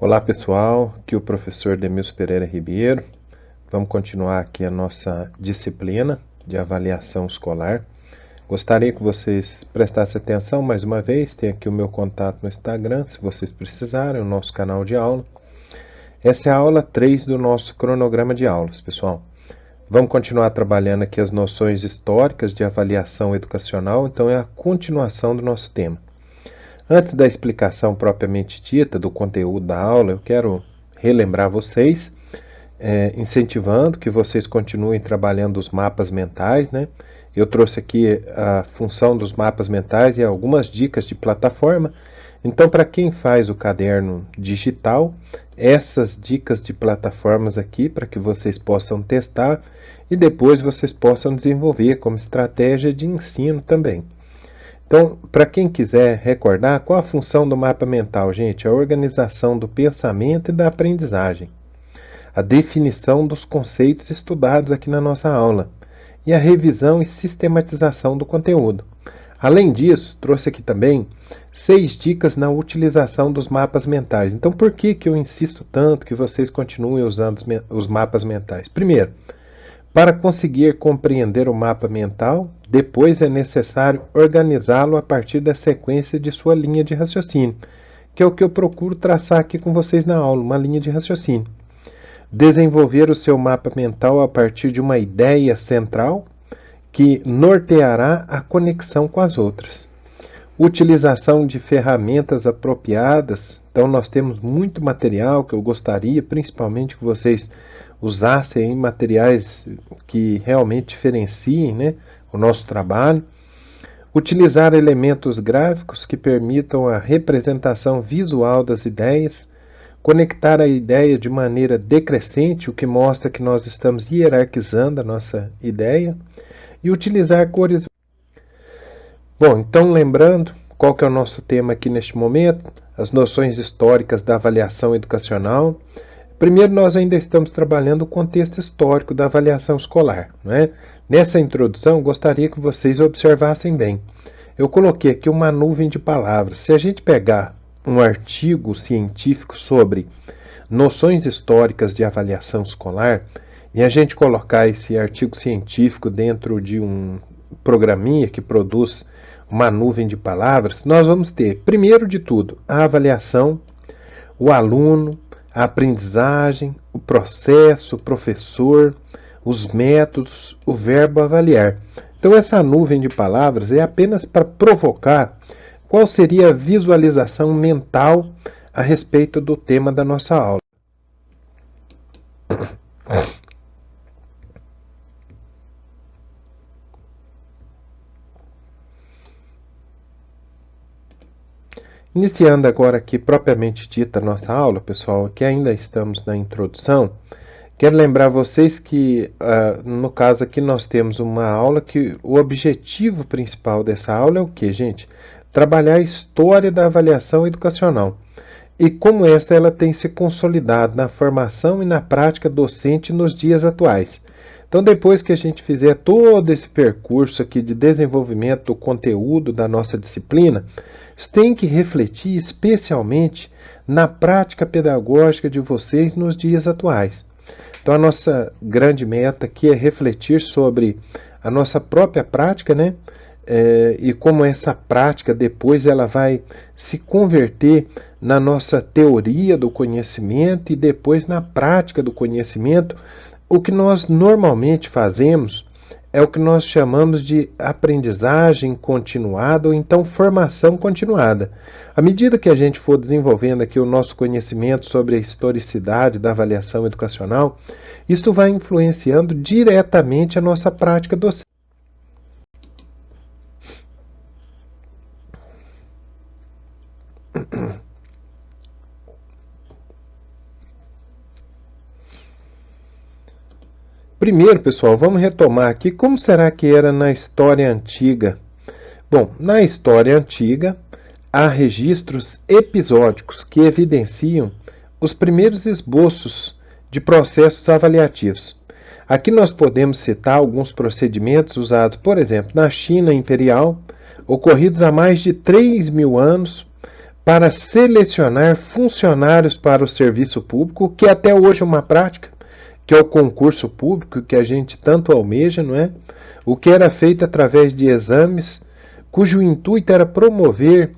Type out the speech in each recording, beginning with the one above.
Olá pessoal, aqui é o professor Demilson Pereira Ribeiro. Vamos continuar aqui a nossa disciplina de avaliação escolar. Gostaria que vocês prestassem atenção mais uma vez, tem aqui o meu contato no Instagram, se vocês precisarem, o nosso canal de aula. Essa é a aula 3 do nosso cronograma de aulas, pessoal. Vamos continuar trabalhando aqui as noções históricas de avaliação educacional, então é a continuação do nosso tema. Antes da explicação propriamente dita do conteúdo da aula, eu quero relembrar vocês, incentivando que vocês continuem trabalhando os mapas mentais, né? Eu trouxe aqui a função dos mapas mentais e algumas dicas de plataforma. Então, para quem faz o caderno digital, essas dicas de plataformas aqui, para que vocês possam testar e depois vocês possam desenvolver como estratégia de ensino também. Então, para quem quiser recordar, qual a função do mapa mental, gente? A organização do pensamento e da aprendizagem. A definição dos conceitos estudados aqui na nossa aula. E a revisão e sistematização do conteúdo. Além disso, trouxe aqui também 6 dicas na utilização dos mapas mentais. Então, por que eu insisto tanto que vocês continuem usando os mapas mentais? Primeiro, para conseguir compreender o mapa mental, depois é necessário organizá-lo a partir da sequência de sua linha de raciocínio, que é o que eu procuro traçar aqui com vocês na aula, uma linha de raciocínio. Desenvolver o seu mapa mental a partir de uma ideia central que norteará a conexão com as outras. Utilização de ferramentas apropriadas. Então, nós temos muito material que eu gostaria, principalmente, que vocês usassem materiais que realmente diferenciem, né, o nosso trabalho. Utilizar elementos gráficos que permitam a representação visual das ideias. Conectar a ideia de maneira decrescente, o que mostra que nós estamos hierarquizando a nossa ideia. E utilizar cores. Bom, então lembrando, qual que é o nosso tema aqui neste momento? As noções históricas da avaliação educacional. Primeiro, nós ainda estamos trabalhando o contexto histórico da avaliação escolar, não é? Nessa introdução, gostaria que vocês observassem bem. Eu coloquei aqui uma nuvem de palavras. Se a gente pegar um artigo científico sobre noções históricas de avaliação escolar e a gente colocar esse artigo científico dentro de um programinha que produz uma nuvem de palavras, nós vamos ter, primeiro de tudo, a avaliação, o aluno, a aprendizagem, o processo, o professor, os métodos, o verbo avaliar. Então, essa nuvem de palavras é apenas para provocar qual seria a visualização mental a respeito do tema da nossa aula. Iniciando agora aqui propriamente dita a nossa aula, pessoal, que ainda estamos na introdução, quero lembrar vocês que, no caso aqui, nós temos uma aula que o objetivo principal dessa aula é o que, gente? Trabalhar a história da avaliação educacional e como ela tem se consolidado na formação e na prática docente nos dias atuais. Então, depois que a gente fizer todo esse percurso aqui de desenvolvimento do conteúdo da nossa disciplina, isso tem que refletir especialmente na prática pedagógica de vocês nos dias atuais. Então, a nossa grande meta aqui é refletir sobre a nossa própria prática, né? E como essa prática depois ela vai se converter na nossa teoria do conhecimento e depois na prática do conhecimento. O que nós normalmente fazemos é o que nós chamamos de aprendizagem continuada ou então formação continuada. À medida que a gente for desenvolvendo aqui o nosso conhecimento sobre a historicidade da avaliação educacional, isto vai influenciando diretamente a nossa prática docente. Primeiro, pessoal, vamos retomar aqui como será que era na história antiga. Bom, na história antiga, há registros episódicos que evidenciam os primeiros esboços de processos avaliativos. Aqui nós podemos citar alguns procedimentos usados, por exemplo, na China imperial, ocorridos há mais de 3.000 anos, para selecionar funcionários para o serviço público, que até hoje é uma prática, que é o concurso público que a gente tanto almeja, não é? O que era feito através de exames, cujo intuito era promover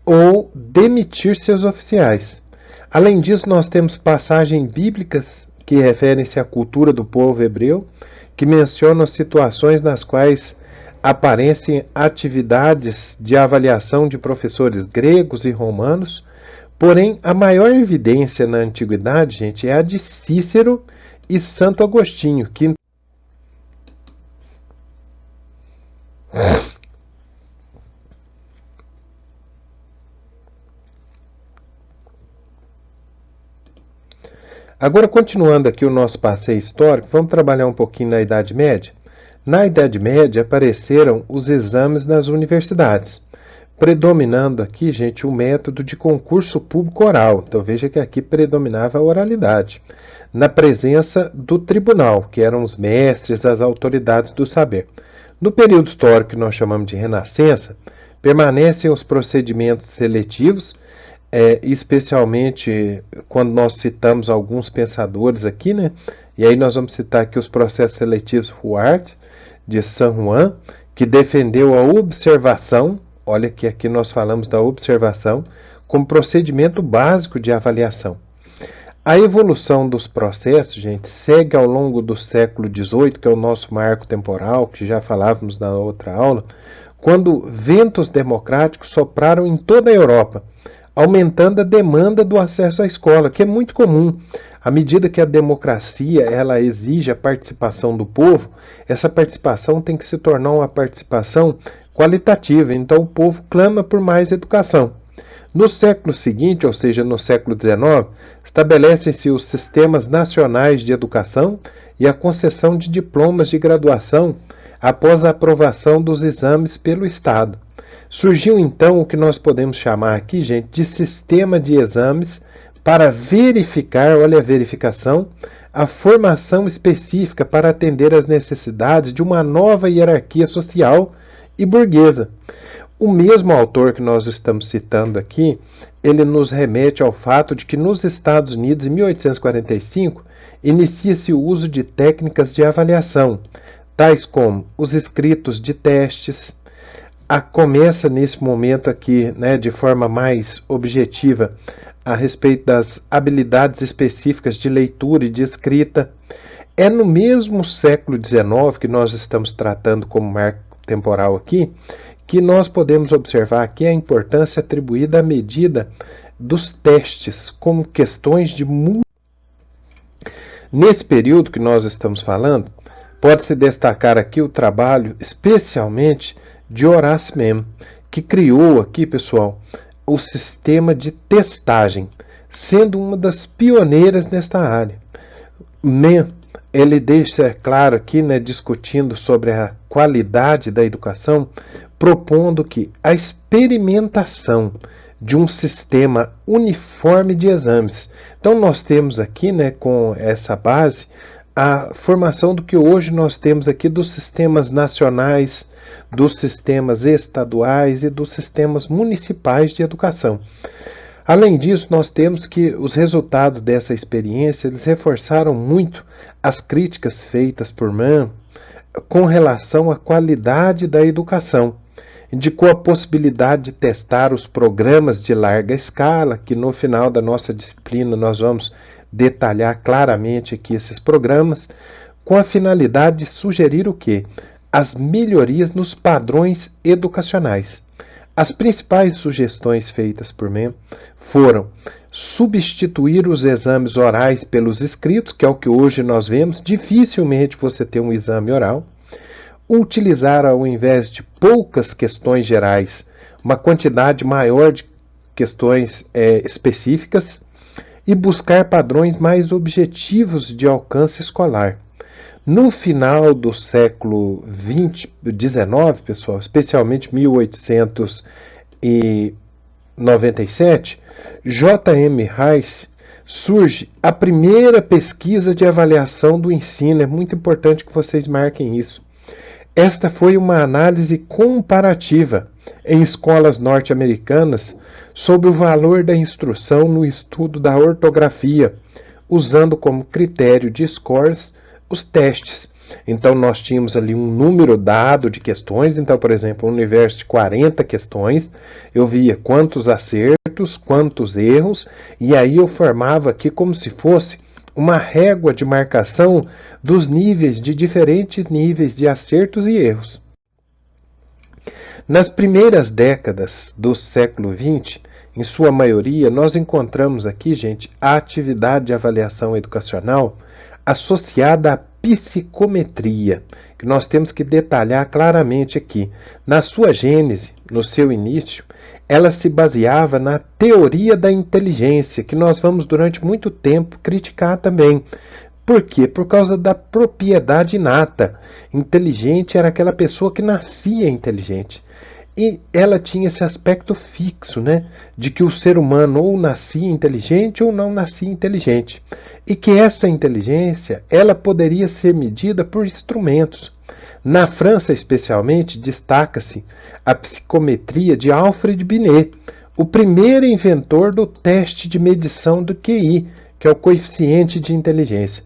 ou demitir seus oficiais. Além disso, nós temos passagens bíblicas que referem-se à cultura do povo hebreu, que mencionam situações nas quais aparecem atividades de avaliação de professores gregos e romanos. Porém, a maior evidência na antiguidade, gente, é a de Cícero e Santo Agostinho, que Agora, continuando aqui o nosso passeio histórico, vamos trabalhar um pouquinho na Idade Média. Na Idade Média apareceram os exames nas universidades, predominando aqui, gente, o método de concurso público oral. Então veja que aqui predominava a oralidade, na presença do tribunal, que eram os mestres, as autoridades do saber. No período histórico que nós chamamos de Renascença, permanecem os procedimentos seletivos, especialmente quando nós citamos alguns pensadores aqui, né? E aí nós vamos citar aqui os processos seletivos Huart, de San Juan, que defendeu a observação. Olha que aqui nós falamos da observação como procedimento básico de avaliação. A evolução dos processos, gente, segue ao longo do século XVIII, que é o nosso marco temporal, que já falávamos na outra aula, quando ventos democráticos sopraram em toda a Europa, aumentando a demanda do acesso à escola, que é muito comum. À medida que a democracia ela exige a participação do povo, essa participação tem que se tornar uma participação qualitativa. Então o povo clama por mais educação. No século seguinte, ou seja, no século XIX, estabelecem-se os sistemas nacionais de educação e a concessão de diplomas de graduação após a aprovação dos exames pelo Estado. Surgiu então o que nós podemos chamar aqui, gente, de sistema de exames para verificar, olha a verificação, a formação específica para atender às necessidades de uma nova hierarquia social e burguesa. O mesmo autor que nós estamos citando aqui, ele nos remete ao fato de que nos Estados Unidos, em 1845, inicia-se o uso de técnicas de avaliação, tais como os escritos de testes. Começa nesse momento aqui, né, de forma mais objetiva, a respeito das habilidades específicas de leitura e de escrita. É no mesmo século XIX, que nós estamos tratando como marco temporal aqui, que nós podemos observar aqui a importância atribuída à medida dos testes como questões de... Nesse período que nós estamos falando, pode-se destacar aqui o trabalho, especialmente, de Horace Mann, que criou aqui, pessoal, o sistema de testagem, sendo uma das pioneiras nesta área. Mann, ele deixa claro aqui, né, discutindo sobre a qualidade da educação, propondo que a experimentação de um sistema uniforme de exames. Então nós temos aqui, né, com essa base, a formação do que hoje nós temos aqui dos sistemas nacionais, dos sistemas estaduais e dos sistemas municipais de educação. Além disso, nós temos que os resultados dessa experiência, eles reforçaram muito as críticas feitas por Mann com relação à qualidade da educação. Indicou a possibilidade de testar os programas de larga escala, que no final da nossa disciplina nós vamos detalhar claramente aqui esses programas, com a finalidade de sugerir o quê? As melhorias nos padrões educacionais. As principais sugestões feitas por Mann foram substituir os exames orais pelos escritos, que é o que hoje nós vemos, dificilmente você tem um exame oral, utilizar ao invés de poucas questões gerais, uma quantidade maior de questões específicas e buscar padrões mais objetivos de alcance escolar. No final do século XIX, pessoal, especialmente 1897, J.M. Rice surge a primeira pesquisa de avaliação do ensino. É muito importante que vocês marquem isso. Esta foi uma análise comparativa em escolas norte-americanas sobre o valor da instrução no estudo da ortografia, usando como critério de scores os testes. Então, nós tínhamos ali um número dado de questões. Então, por exemplo, um universo de 40 questões, eu via quantos acertos, quantos erros, e aí eu formava aqui como se fosse uma régua de marcação dos níveis, de diferentes níveis de acertos e erros. Nas primeiras décadas do século XX, em sua maioria, nós encontramos aqui, gente, a atividade de avaliação educacional associada à psicometria, que nós temos que detalhar claramente aqui. Na sua gênese, no seu início, ela se baseava na teoria da inteligência, que nós vamos durante muito tempo criticar também. Por quê? Por causa da propriedade inata. Inteligente era aquela pessoa que nascia inteligente. E ela tinha esse aspecto fixo, né? De que o ser humano ou nascia inteligente ou não nascia inteligente. E que essa inteligência, ela poderia ser medida por instrumentos. Na França, especialmente, destaca-se a psicometria de Alfred Binet, o primeiro inventor do teste de medição do QI, que é o coeficiente de inteligência.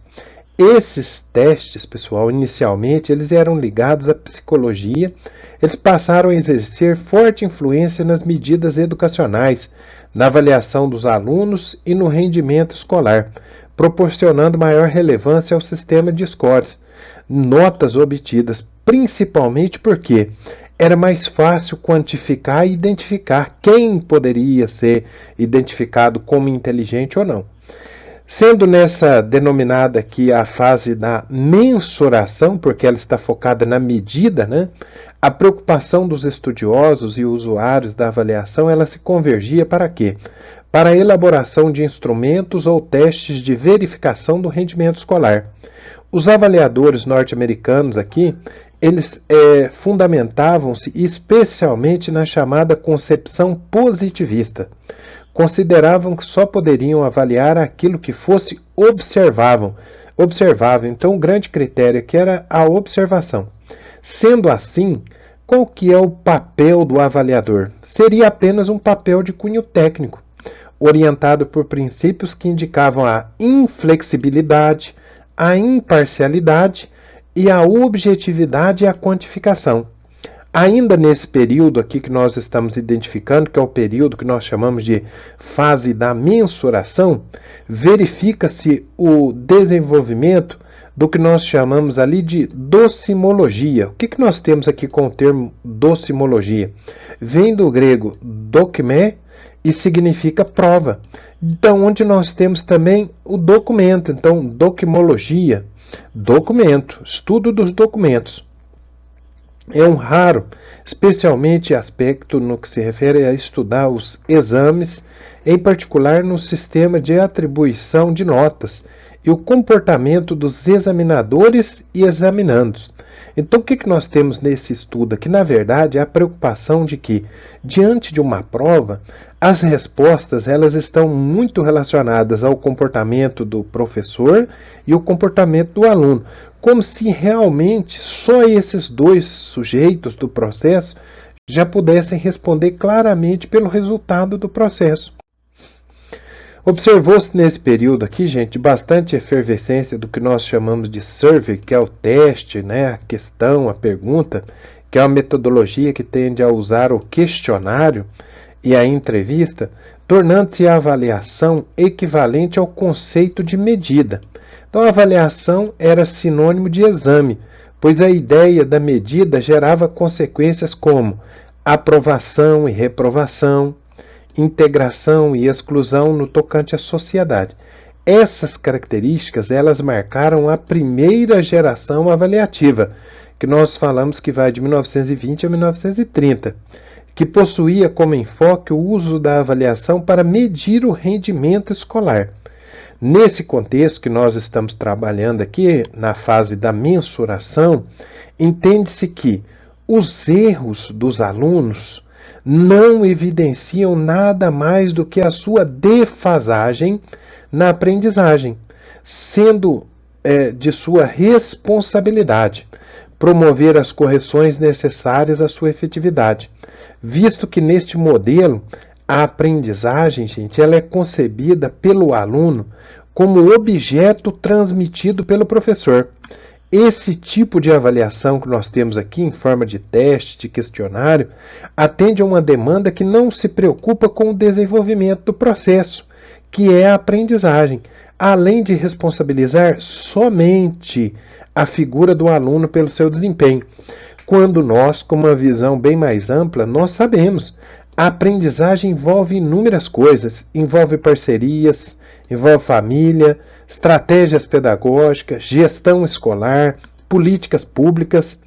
Esses testes, pessoal, inicialmente, eles eram ligados à psicologia. Eles passaram a exercer forte influência nas medidas educacionais, na avaliação dos alunos e no rendimento escolar, proporcionando maior relevância ao sistema de scores, notas obtidas, principalmente porque era mais fácil quantificar e identificar quem poderia ser identificado como inteligente ou não. Sendo nessa denominada aqui a fase da mensuração, porque ela está focada na medida, né? A preocupação dos estudiosos e usuários da avaliação, ela se convergia para quê? Para a elaboração de instrumentos ou testes de verificação do rendimento escolar. Os avaliadores norte-americanos aqui, eles fundamentavam-se especialmente na chamada concepção positivista. Consideravam que só poderiam avaliar aquilo que fosse observável. Então, o grande critério aqui era a observação. Sendo assim, qual que é o papel do avaliador? Seria apenas um papel de cunho técnico, orientado por princípios que indicavam a inflexibilidade, a imparcialidade e a objetividade e a quantificação. Ainda nesse período aqui que nós estamos identificando, que é o período que nós chamamos de fase da mensuração, verifica-se o desenvolvimento do que nós chamamos ali de docimologia. O que nós temos aqui com o termo docimologia? Vem do grego dokme e significa prova. Então, onde nós temos também o documento. Então, dokimologia, documento, estudo dos documentos. É um raro, especialmente aspecto no que se refere a estudar os exames, em particular no sistema de atribuição de notas e o comportamento dos examinadores e examinandos. Então, o que nós temos nesse estudo aqui? Na verdade, é a preocupação de que, diante de uma prova, as respostas elas estão muito relacionadas ao comportamento do professor e o comportamento do aluno, como se realmente só esses dois sujeitos do processo já pudessem responder claramente pelo resultado do processo. Observou-se nesse período aqui, gente, bastante efervescência do que nós chamamos de survey, que é o teste, né, a questão, a pergunta, que é uma metodologia que tende a usar o questionário e a entrevista, tornando-se a avaliação equivalente ao conceito de medida. Então, a avaliação era sinônimo de exame, pois a ideia da medida gerava consequências como aprovação e reprovação, integração e exclusão no tocante à sociedade. Essas características, elas marcaram a primeira geração avaliativa, que nós falamos que vai de 1920 a 1930, que possuía como enfoque o uso da avaliação para medir o rendimento escolar. Nesse contexto que nós estamos trabalhando aqui, na fase da mensuração, entende-se que os erros dos alunos não evidenciam nada mais do que a sua defasagem na aprendizagem, sendo de sua responsabilidade promover as correções necessárias à sua efetividade, visto que neste modelo A aprendizagem, gente, ela é concebida pelo aluno como objeto transmitido pelo professor. Esse tipo de avaliação que nós temos aqui, em forma de teste, de questionário, atende a uma demanda que não se preocupa com o desenvolvimento do processo, que é a aprendizagem, além de responsabilizar somente a figura do aluno pelo seu desempenho. Quando nós, com uma visão bem mais ampla, nós sabemos, a aprendizagem envolve inúmeras coisas, envolve parcerias, envolve família, estratégias pedagógicas, gestão escolar, políticas públicas.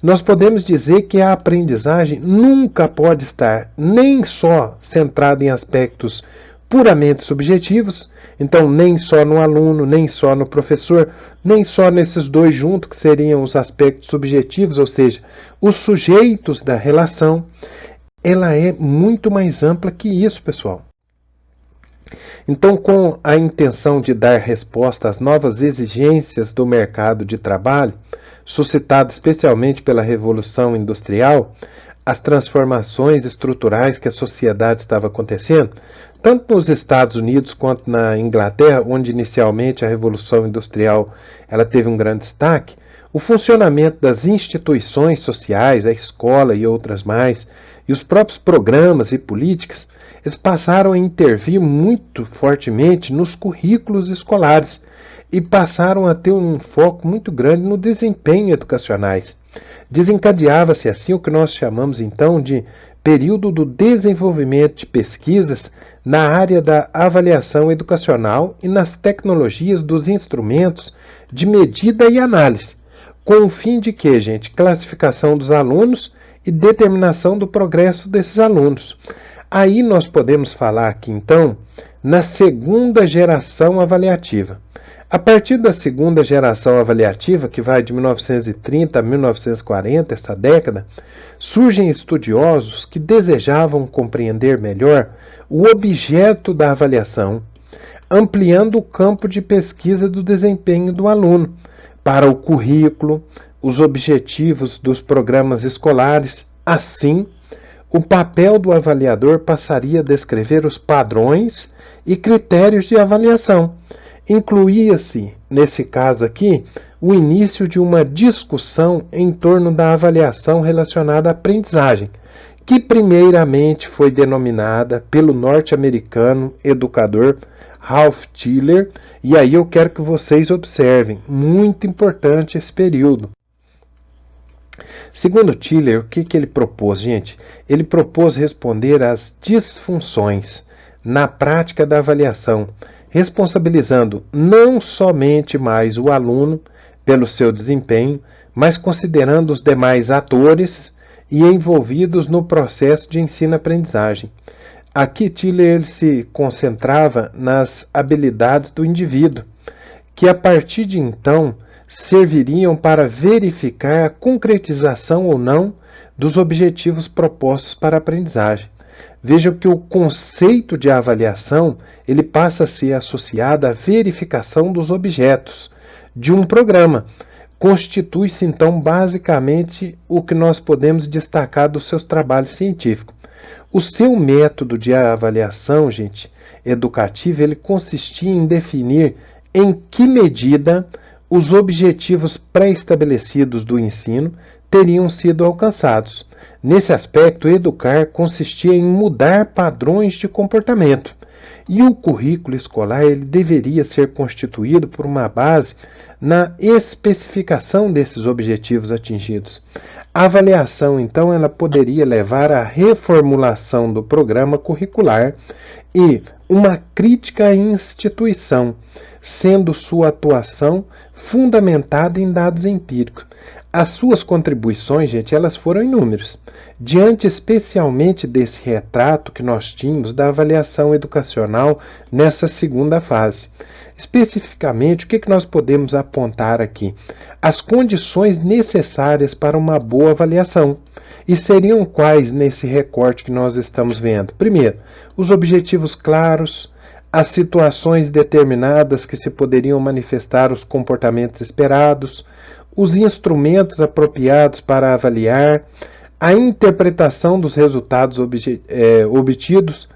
Nós podemos dizer que a aprendizagem nunca pode estar nem só centrada em aspectos puramente subjetivos, então nem só no aluno, nem só no professor, nem só nesses dois juntos, que seriam os aspectos subjetivos, ou seja, os sujeitos da relação. Ela é muito mais ampla que isso, pessoal. Então, com a intenção de dar resposta às novas exigências do mercado de trabalho, suscitada especialmente pela Revolução Industrial, as transformações estruturais que a sociedade estava acontecendo, tanto nos Estados Unidos quanto na Inglaterra, onde inicialmente a Revolução Industrial ela teve um grande destaque, o funcionamento das instituições sociais, a escola e outras mais, e os próprios programas e políticas, eles passaram a intervir muito fortemente nos currículos escolares e passaram a ter um foco muito grande no desempenho educacionais. Desencadeava-se assim o que nós chamamos então de período do desenvolvimento de pesquisas na área da avaliação educacional e nas tecnologias dos instrumentos de medida e análise, com o fim de que, gente, classificação dos alunos e determinação do progresso desses alunos. Aí nós podemos falar aqui, então, na segunda geração avaliativa. A partir da segunda geração avaliativa, que vai de 1930 a 1940, essa década, surgem estudiosos que desejavam compreender melhor o objeto da avaliação, ampliando o campo de pesquisa do desempenho do aluno para o currículo, os objetivos dos programas escolares. Assim, o papel do avaliador passaria a descrever os padrões e critérios de avaliação. Incluía-se, nesse caso aqui, o início de uma discussão em torno da avaliação relacionada à aprendizagem, que primeiramente foi denominada pelo norte-americano educador Ralph Tiller, e aí eu quero que vocês observem, muito importante esse período. Segundo Tiller, o que ele propôs, gente? Ele propôs responder às disfunções na prática da avaliação, responsabilizando não somente mais o aluno pelo seu desempenho, mas considerando os demais atores e envolvidos no processo de ensino-aprendizagem. Aqui Tiller ele se concentrava nas habilidades do indivíduo, que a partir de então serviriam para verificar a concretização ou não dos objetivos propostos para a aprendizagem. Vejam que o conceito de avaliação ele passa a ser associado à verificação dos objetos de um programa. Constitui-se, então, basicamente o que nós podemos destacar dos seus trabalhos científicos. O seu método de avaliação, gente, educativa, ele consistia em definir em que medida os objetivos pré-estabelecidos do ensino teriam sido alcançados. Nesse aspecto, educar consistia em mudar padrões de comportamento. E o currículo escolar ele deveria ser constituído por uma base na especificação desses objetivos atingidos. A avaliação, então, ela poderia levar à reformulação do programa curricular e uma crítica à instituição, sendo sua atuação fundamentada em dados empíricos. As suas contribuições, gente, elas foram inúmeras. Diante especialmente desse retrato que nós tínhamos da avaliação educacional nessa segunda fase. Especificamente, o que nós podemos apontar aqui? As condições necessárias para uma boa avaliação. E seriam quais nesse recorte que nós estamos vendo? Primeiro, os objetivos claros, as situações determinadas que se poderiam manifestar os comportamentos esperados, os instrumentos apropriados para avaliar, a interpretação dos resultados obtidos,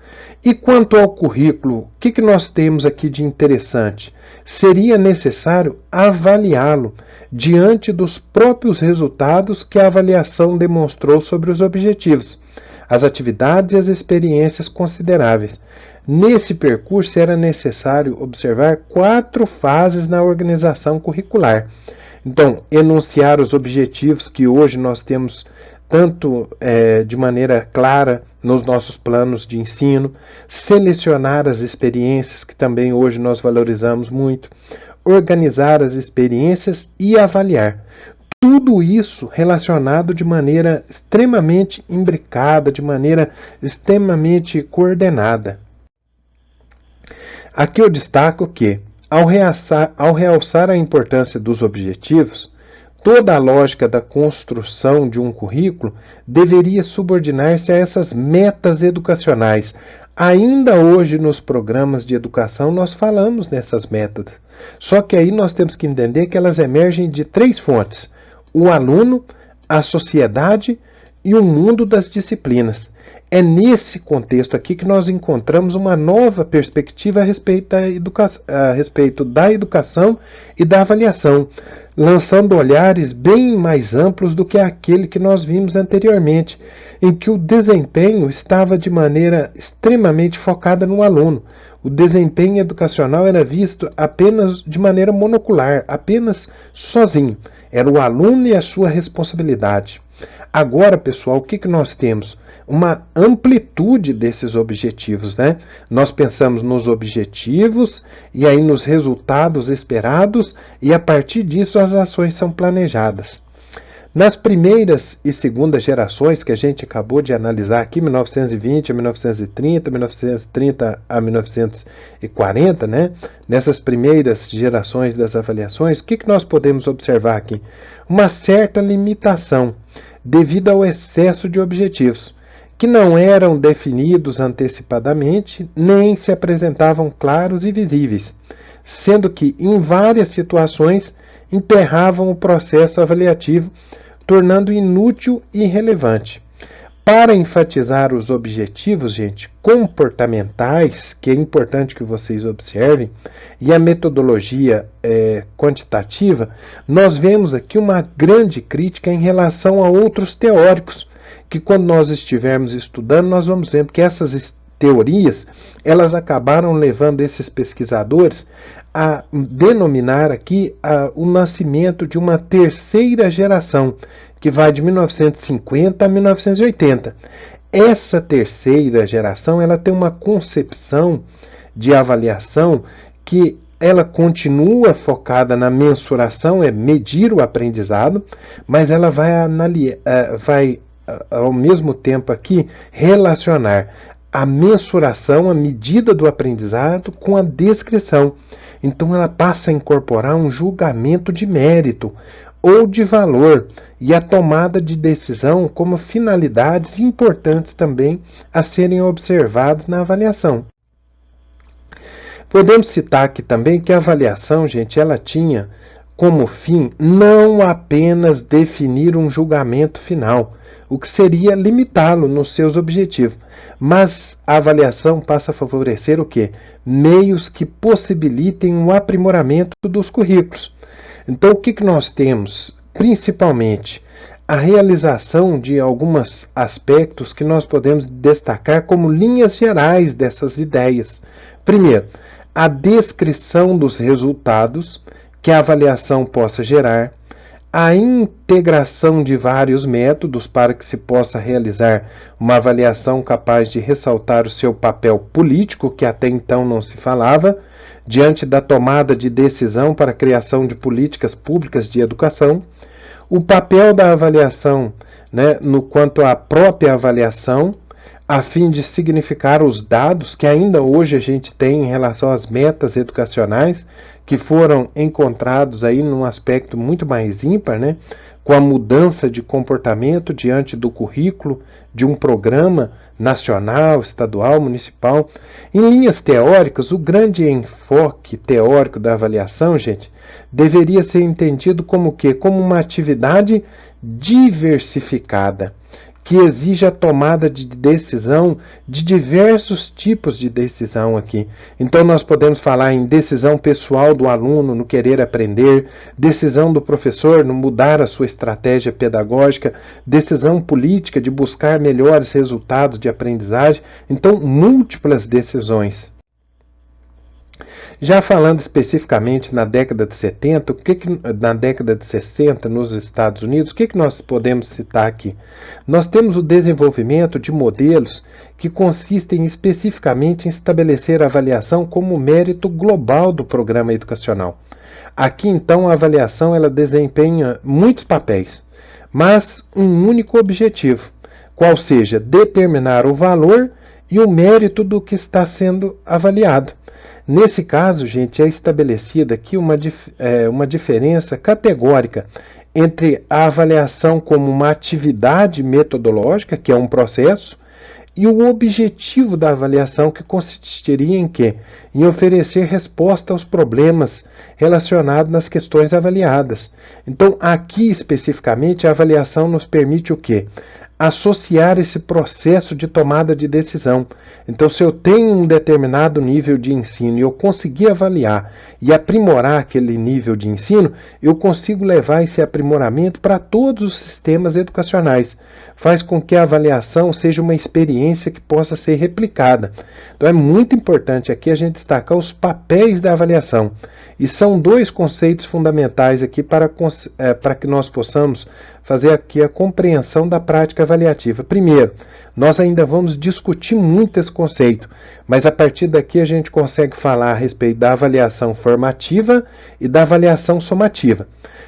E quanto ao currículo, o que nós temos aqui de interessante? Seria necessário avaliá-lo diante dos próprios resultados que a avaliação demonstrou sobre os objetivos, as atividades e as experiências consideráveis. Nesse percurso era necessário observar 4 fases na organização curricular. Então, enunciar os objetivos que hoje nós temos tanto de maneira clara nos nossos planos de ensino, selecionar as experiências que também hoje nós valorizamos muito, organizar as experiências e avaliar. Tudo isso relacionado de maneira extremamente imbricada, de maneira extremamente coordenada. Aqui eu destaco que, ao realçar a importância dos objetivos, toda a lógica da construção de um currículo deveria subordinar-se a essas metas educacionais. Ainda hoje nos programas de educação nós falamos nessas metas. Só que aí nós temos que entender que elas emergem de 3 fontes: o aluno, a sociedade e o mundo das disciplinas. É nesse contexto aqui que nós encontramos uma nova perspectiva a respeito da educação e da avaliação, lançando olhares bem mais amplos do que aquele que nós vimos anteriormente, em que o desempenho estava de maneira extremamente focada no aluno. O desempenho educacional era visto apenas de maneira monocular, apenas sozinho. Era o aluno e a sua responsabilidade. Agora, pessoal, o que nós temos? Uma amplitude desses objetivos, né? Nós pensamos nos objetivos e aí nos resultados esperados, e a partir disso as ações são planejadas. Nas primeiras e segundas gerações que a gente acabou de analisar aqui, 1920 a 1930, 1930 a 1940, né? Nessas primeiras gerações das avaliações, o que nós podemos observar aqui? Uma certa limitação devido ao excesso de objetivos, que não eram definidos antecipadamente, nem se apresentavam claros e visíveis, sendo que, em várias situações, emperravam o processo avaliativo, tornando inútil e irrelevante. Para enfatizar os objetivos, gente, comportamentais, que é importante que vocês observem, e a metodologia quantitativa, nós vemos aqui uma grande crítica em relação a outros teóricos, que quando nós estivermos estudando, nós vamos vendo que essas teorias, elas acabaram levando esses pesquisadores a denominar aqui o nascimento de uma terceira geração, que vai de 1950 a 1980. Essa terceira geração, ela tem uma concepção de avaliação que ela continua focada na mensuração, é medir o aprendizado, mas ela vai ao mesmo tempo aqui relacionar a mensuração, a medida do aprendizado com a descrição. Então ela passa a incorporar um julgamento de mérito ou de valor e a tomada de decisão como finalidades importantes também a serem observadas na avaliação. Podemos citar aqui também que a avaliação, gente, ela tinha como fim não apenas definir um julgamento final, o que seria limitá-lo nos seus objetivos, mas a avaliação passa a favorecer o quê? Meios que possibilitem um aprimoramento dos currículos. Então, o que nós temos? Principalmente, a realização de alguns aspectos que nós podemos destacar como linhas gerais dessas ideias. Primeiro, a descrição dos resultados que a avaliação possa gerar, a integração de vários métodos para que se possa realizar uma avaliação capaz de ressaltar o seu papel político, que até então não se falava, diante da tomada de decisão para a criação de políticas públicas de educação, o papel da avaliação, né, no quanto à própria avaliação, a fim de significar os dados que ainda hoje a gente tem em relação às metas educacionais, que foram encontrados aí num aspecto muito mais ímpar, né, com a mudança de comportamento diante do currículo de um programa nacional, estadual, municipal. Em linhas teóricas, o grande enfoque teórico da avaliação, gente, deveria ser entendido como o quê? Como uma atividade diversificada, que exige a tomada de decisão de diversos tipos de decisão aqui. Então nós podemos falar em decisão pessoal do aluno no querer aprender, decisão do professor no mudar a sua estratégia pedagógica, decisão política de buscar melhores resultados de aprendizagem. Então, múltiplas decisões. Já falando especificamente na década de 70, na década de 60 nos Estados Unidos, o que nós podemos citar aqui? Nós temos o desenvolvimento de modelos que consistem especificamente em estabelecer a avaliação como mérito global do programa educacional. Aqui, então, a avaliação ela desempenha muitos papéis, mas um único objetivo, qual seja determinar o valor e o mérito do que está sendo avaliado. Nesse caso, gente, é estabelecida aqui uma diferença categórica entre a avaliação como uma atividade metodológica, que é um processo, e o objetivo da avaliação, que consistiria em quê? Em oferecer resposta aos problemas relacionados nas questões avaliadas. Então, aqui especificamente, a avaliação nos permite o quê? Associar esse processo de tomada de decisão. Então, se eu tenho um determinado nível de ensino e eu conseguir avaliar e aprimorar aquele nível de ensino, eu consigo levar esse aprimoramento para todos os sistemas educacionais. Faz com que a avaliação seja uma experiência que possa ser replicada. Então, é muito importante aqui a gente destacar os papéis da avaliação. E são dois conceitos fundamentais aqui para que nós possamos fazer aqui a compreensão da prática avaliativa. Primeiro, nós ainda vamos discutir muito esse conceito, mas a partir daqui a gente consegue falar a respeito da avaliação formativa e da avaliação somativa.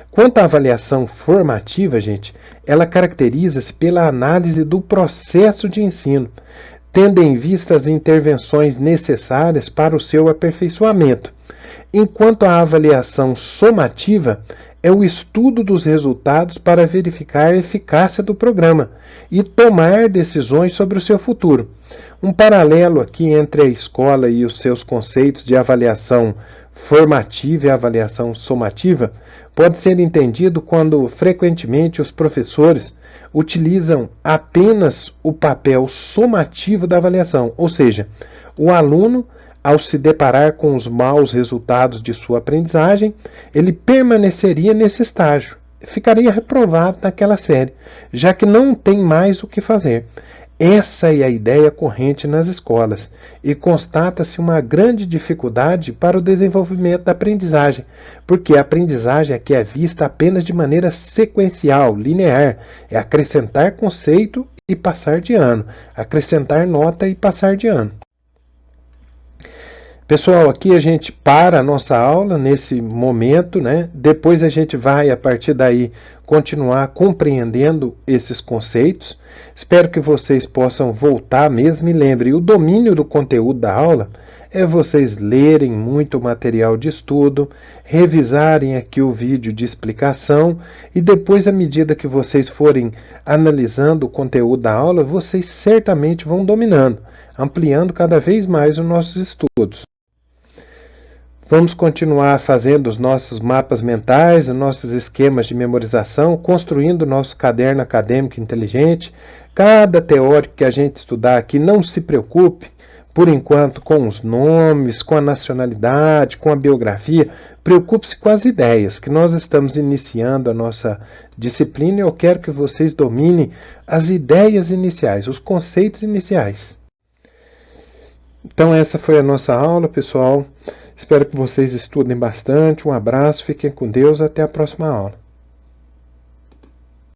Quanto à avaliação formativa, gente, ela caracteriza-se pela análise do processo de ensino, tendo em vista as intervenções necessárias para o seu aperfeiçoamento. Enquanto a avaliação somativa é o estudo dos resultados para verificar a eficácia do programa e tomar decisões sobre o seu futuro. Um paralelo aqui entre a escola e os seus conceitos de avaliação formativa e avaliação somativa pode ser entendido quando frequentemente os professores utilizam apenas o papel somativo da avaliação, ou seja, o aluno, ao se deparar com os maus resultados de sua aprendizagem, ele permaneceria nesse estágio, ficaria reprovado naquela série, já que não tem mais o que fazer. Essa é a ideia corrente nas escolas, e constata-se uma grande dificuldade para o desenvolvimento da aprendizagem, porque a aprendizagem aqui é vista apenas de maneira sequencial, linear, é acrescentar conceito e passar de ano, acrescentar nota e passar de ano. Pessoal, aqui a gente para a nossa aula nesse momento, né? Depois a gente vai, a partir daí, continuar compreendendo esses conceitos. Espero que vocês possam voltar mesmo e lembrem, o domínio do conteúdo da aula é vocês lerem muito material de estudo, revisarem aqui o vídeo de explicação e depois, à medida que vocês forem analisando o conteúdo da aula, vocês certamente vão dominando, ampliando cada vez mais os nossos estudos. Vamos continuar fazendo os nossos mapas mentais, os nossos esquemas de memorização, construindo o nosso caderno acadêmico inteligente. Cada teórico que a gente estudar aqui, não se preocupe, por enquanto, com os nomes, com a nacionalidade, com a biografia. Preocupe-se com as ideias, que nós estamos iniciando a nossa disciplina e eu quero que vocês dominem as ideias iniciais, os conceitos iniciais. Então, essa foi a nossa aula, pessoal. Espero que vocês estudem bastante. Um abraço, fiquem com Deus, até a próxima aula.